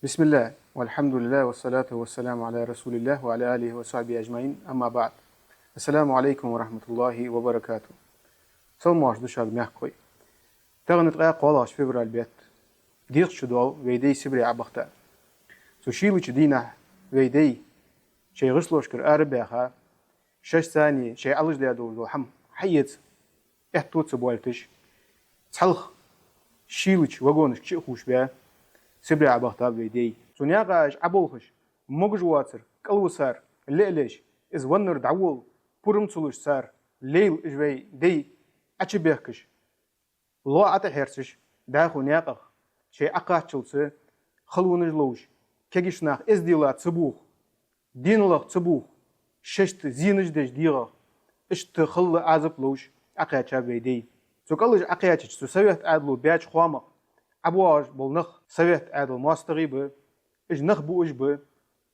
بسم الله والحمد لله والصلاة والسلام على رسول الله وعلى آله وصحبه أجمعين أما بعد. السلام عليكم ورحمة الله وبركاته. صوم واش دوشاق ميحكوي تغنت غا قولاش فبراير البيت ديق شدو ويدي سبري عبختا سوشيلوش دينا ويدي شي غسلوش كر أربعها شش ثاني شي علج ديادو حم حيت احتوت سبوالتش تحلخ شيلوش وغونش كشي خوش بها سبري عبختا ويدي سونياغاش عبولخش مجواتر كالوسار الليلش إز ونر دعول بورمتولوش سار ليل إجوي دي أتشبهكش لو أتحرسش داخو نياقخ شي أقاتشلسي خلونجلوش كيجشناخ إز ديلا تسبوخ دينلخ تسبوخ ششت زينج ديش ديغخ إشت خل عزبلوش أقاتشا ويدي سوكالج أقاتش سوسويت عدلو بياج خوامق أبواج بولنخ سويت عدل ماستغي ب إج نخ بوش ب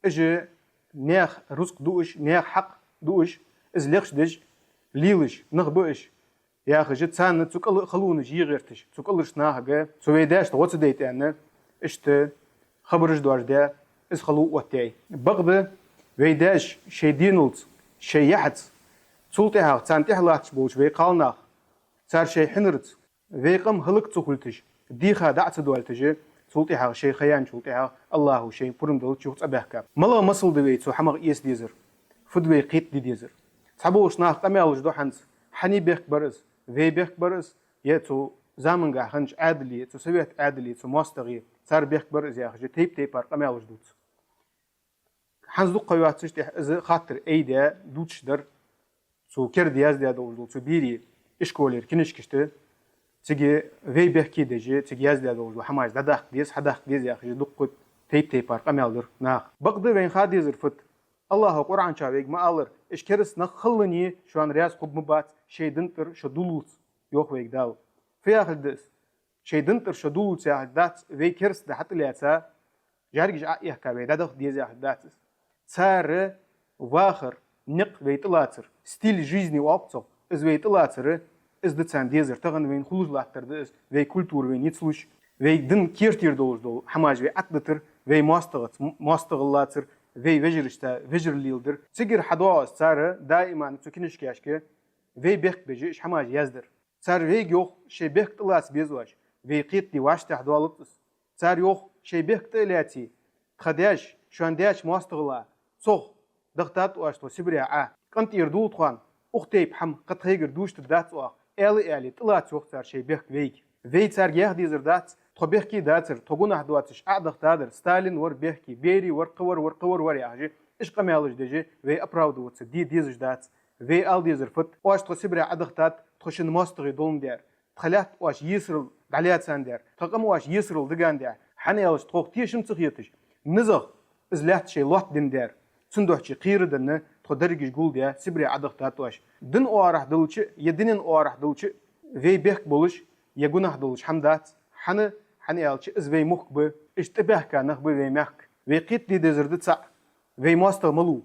إج نيخ رزق دوش نيخ حق دوش إز ليخش دج ليلش نخ بوش يا أخي جت سان تسوكال خلونج يغيرتش تسوكالش ناهجة سويداش تغوت ديت أنا إشت خبرج دوار ده إز خلو وتاي بغض ويداش شي دينولت شي يحت سلطها تانتح لاتش بوش ويقالناخ صار شي حنرت ويقم هلك تسوكلتش ديخا دعت دوالتج سلطها شي خيان سلطها الله شي برندل تشوت أبهك ملا مصل دويت سو حمق إيس ديزر فدوي قيت دي ديزر تحبوش ناخ قميالج دو حنس حني بيك برز في بيك برز يتو زامنغا خنج عادلي تو سويت عادلي تو ماستغي صار بيك برز يا أخي تيب تيبر قميالج دوت حنز دو قيواتش إز خاطر أيدا دوتش در سو كردياز ديا دول سو بيري إشكولير كنشكشته تيجي في بيحكي دجي تيجي يزدي هذول وحماش دداخ ديز حداخ ديز يا أخي دقة تيب تيبار قميالدر ناخ بقدر وين خادي زرفت الله قرآن شاويق ما ألر إيش كرس نخلني شو عن رياض قب مبات شيء دنتر شدولوت يوخ ويك دال في آخر دس شيء دنتر شدولوت يا دات في كرس ده حتى اللي أتسا جارج عقيه كابي ددخ ديز يا دات سار واخر نق ويتلاتر ستيل جيزني وابتو إز ويتلاتر إز دتسان ديزر تغن وين خلوج لاتر دس وي كولتور وين يتسلوش وي دن كيرتير دول حماج وي أتدتر وي ماستغلاتر وي وجرشتا وجر ليلدر تيجر حدواز سارة دائما تكنش كاشكه وي بيخ بيجي إش حماج يزدر سار وي يوخ شي بيخ تلاس بيزواج وي قيت دي واش تحدوالتس سار يوخ شي بيخ تلاتي خداش شوانداش ماستغلا صوخ دغتات واشتو سبريا قمت يردول طخان أختيب حم قد هيجر دوش تدات وآخ آلي طلعت وقت صار شيء بيخ ويك وي صار يهدي زردات تبيخكي داتر تقونا حدواتش أعدخ تادر ستالين ور بيخكي بيري ور قور ور ياجي إيش قميالج دجي وي أبراود وتس دي ديزج دات وي آل ديزر فت واش تسبري أعدخ تات تخشن ماستغي دون دير تخلات واش يسرل دعليات ساندير تقم واش يسرل دقان دير حنيالج تخوق تيشم تخيتش نزغ إزلات شي لوت دين دير صندوق شي قير دنه تقدرش يقول ده سبري عدق تاتواش دن أوارح دلش يدنن أوارح دلش في بيك بولش يجونه دلش حمدات حني ألش إز في مخ ب اشتبه كانه ب في مخ في قيت دي دزرد تسع في ماستغ ملو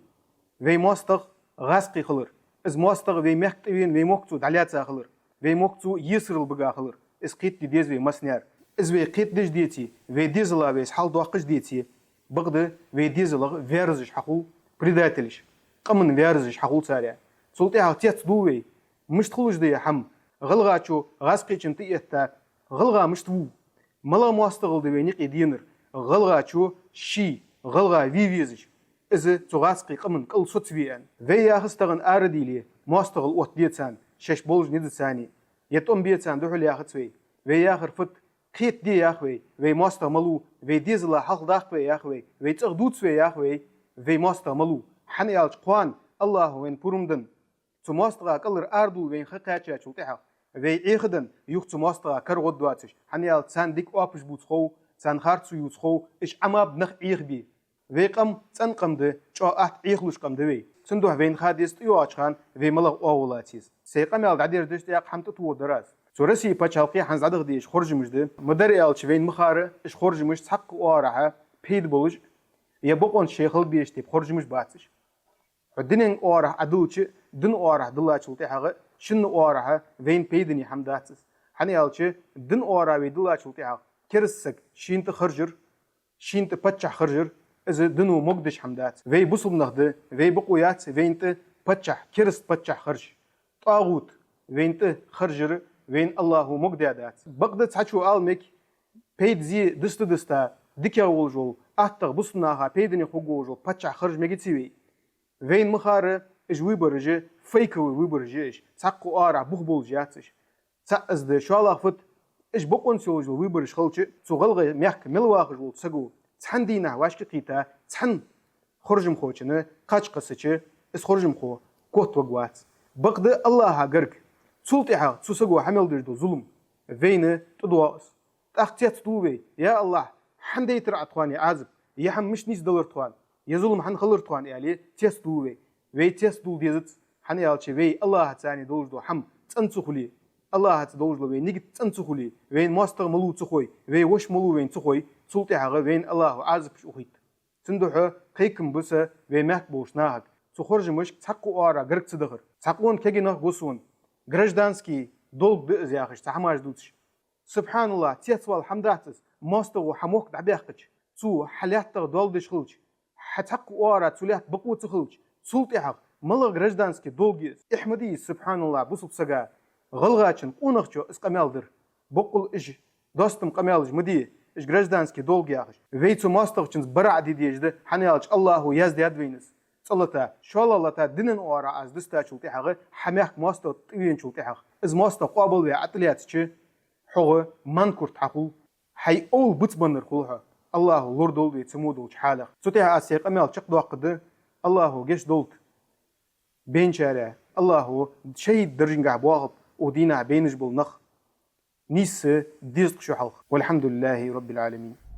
في ماستغ غاسقي خلر إز ماستغ في مخ تبين في مخ تود عليات خلر في مخ تو يسرل بقى خلر إز قيت دي ديز في مسنير إز في قيت ديش ديتي في ديزلا في حال دواقش ديتي بقدر في ديزلا فيرزش حقو بريداتلش قمن فيرزش حقول سارع سلطيها تيت دوي مش تخلوش دي حم غلغا شو غاسقي چنتيتا غلغا مش تو ملا ماستغل دي نيقي دينر غلغا شو شي غلغا فيزش إذا تغاسقي قمن كل صوتفيان فيا خستغن آردي لي ماستغل وقت ديتسان شش بولج ندساني يتم بيتسان دوحل يا خطوي فيا خرفت قيت دي يا أخوي في ماستغ ملو في ديزلا حق داخوي يا أخوي في تغدوتسوي يا أخوي في ماستغ ملو حنيالج قوان الله وين بورمدن تماستغا كلر أردو وين خقاتشا شلتها في إخدن يوخ تماستغا كرغد دواتش حنيال تسان ديك أوبش بوتخو تسان خارتسو يوتخو إش أماب نخ إخبي في قم تسان قمد شو أحت إخلوش قمد وي سندوح وين خاديست يواتشخان في ملغ أولاتيز سيقام يالد عدير دشت ياق حمت تو دراز سورسي باتشالقي حنز عدغ ديش خرج مجد مدري ألش وين مخارة إش خرج مش تحق وارعها بيد بولج يبقون شيخل بيش تيب خرج مش باتش الدنيا أورح أدوتش دن أورح دلها شلتي حاجة شن أورحها وين بيدني حمداتس حني ألش دن أورح ويدلها شلتي حاجة كرسك شين تخرجر شين تبتشح خرجر إذا دنو مقدش حمدات في بصل نهده في بقويات في بتشح كرست بتشح خرج طاغوت في خرجر وين الله مقدادات بقدت حشو آلمك بيد زي دستا ديكيا والجول أحتغ بصناها بيدني خوجول بتشح خرج مجتسوي وين مخار إجوي برجة فيكوي ويبرجيش تسقو آرع بخبول جاتش تأزد شو الله فت إيش بقون سوجو ويبرج خلش تغلغ ميحك ملواخ جول تسقو تحندينا واش كقيتا تحن خرج مخوشنا قاش قصتش إس خرج مخو كوت وقوات بقد الله هاجرك سلطيها تسقو حمل دردو ظلم فين تدواس تأختيات توبي يا الله حندي ترى أطواني عازب يا حم مش نيس دولار طوان يا ظلم حن خلر طوان يعني تيس توبي وي تيس دول ديزت حن يالشي وي الله تاني دولدو حم تنسخلي الله تدولدو وي نيجي تنسخلي وين ماستر ملو تخوي وي وش ملو وين تخوي سلطيها وين الله عازب شوخيت تندوح قيكم بس وي ماك بوشناهك تخرج مش تحقو آرا غرق تدخر تحقون كيجي نخ غسون гражданский долг بأزياخش تحماش دوتش سبحان الله تيسوال حمداتس ماستو حموك دعبيخش تو حلياتر دولدش خلش حتحقو آرا توليات بقوة تخلش سلطي حق ملغ гражданский долгيس احمدي سبحان الله بوسط سجا غلغاتشن قونخشو اسقمالدر بقول إج دوستم قمالج مدي إج гражданский долгياخش ويتو ماستوچنز برع ديديجد حنيالج الله يزد يدوينس صلتا شال الله تا دينن أورا از دستا شلتي حقه حماك ماستو طوين شلتي حق از ماستو قابل وعطليات شيء حقه من كرت حقو حي أول بتبنر خلها الله لردول بيتسمودول حاله سوتها أسيق أمال شق دوقد الله جيش دولت بين شارع الله شيء درجين قاعد واغب ودينا بينج بالنخ نيس ديزق شو حلق والحمد لله رب العالمين.